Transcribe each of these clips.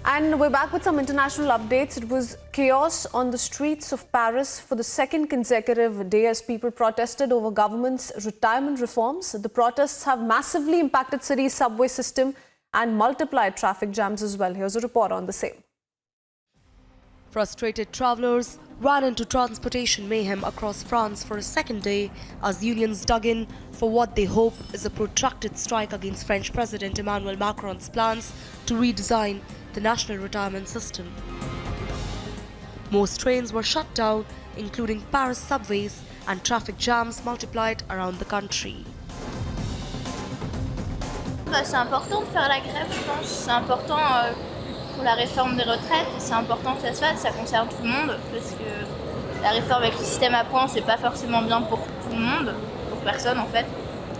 And we're back with some international updates. It was chaos on the streets of Paris for the second consecutive day as people protested over government's retirement reforms. The protests have massively impacted city's subway system and multiplied traffic jams as well. Here's a report on the same. Frustrated travellers ran into transportation mayhem across France for a second day as unions dug in for what they hope is a protracted strike against French President Emmanuel Macron's plans to redesign the national retirement system. Most trains were shut down, including Paris subways, and traffic jams multiplied around the country. C'est important de faire la grève, je pense. C'est important pour la réforme des retraites. C'est important que ça se fasse, ça concerne tout le monde. Parce que la réforme avec le système à points, c'est pas forcément bien pour tout le monde, pour personne en fait.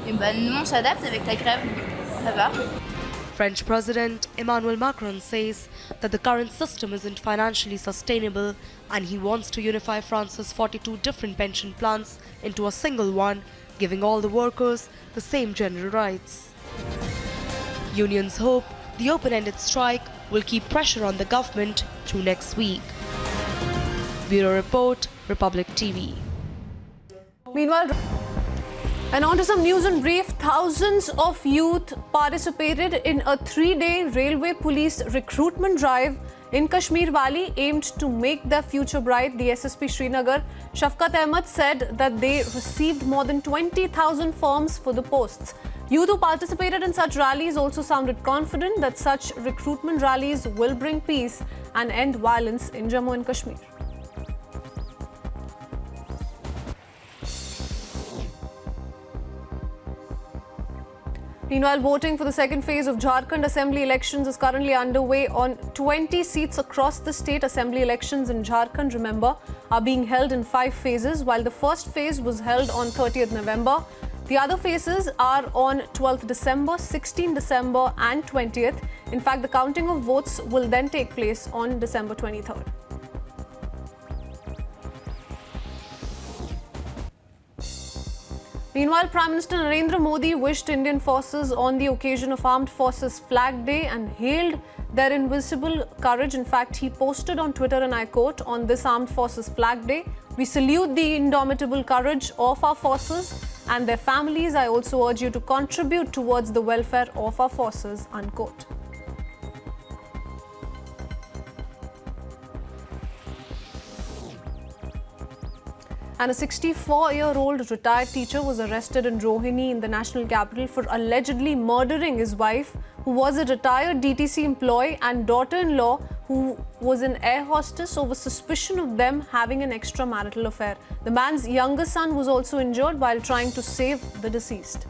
Et nous, on s'adapte avec la grève, ça va. French President Emmanuel Macron says that the current system isn't financially sustainable and he wants to unify France's 42 different pension plans into a single one, giving all the workers the same general rights. Unions hope the open-ended strike will keep pressure on the government through next week. Bureau Report, Republic TV. Meanwhile, and on to some news and brief. Thousands of youth participated in a 3-day railway police recruitment drive in Kashmir Valley aimed to make their future bright. The SSP Srinagar, Shafqat Ahmed, said that they received more than 20,000 forms for the posts. Youth who participated in such rallies also sounded confident that such recruitment rallies will bring peace and end violence in Jammu and Kashmir. Meanwhile, voting for the second phase of Jharkhand Assembly elections is currently underway on 20 seats across the state. Assembly elections in Jharkhand, remember, are being held in 5 phases, while the first phase was held on 30th November. The other phases are on 12th December, 16th December and 20th. In fact, the counting of votes will then take place on December 23rd. Meanwhile, Prime Minister Narendra Modi wished Indian forces on the occasion of Armed Forces Flag Day and hailed their invincible courage. In fact, he posted on Twitter, and I quote, "On this Armed Forces Flag Day, we salute the indomitable courage of our forces and their families. I also urge you to contribute towards the welfare of our forces," unquote. And a 64-year-old retired teacher was arrested in Rohini in the national capital for allegedly murdering his wife, who was a retired DTC employee, and daughter-in-law, who was an air hostess, over suspicion of them having an extramarital affair. The man's younger son was also injured while trying to save the deceased.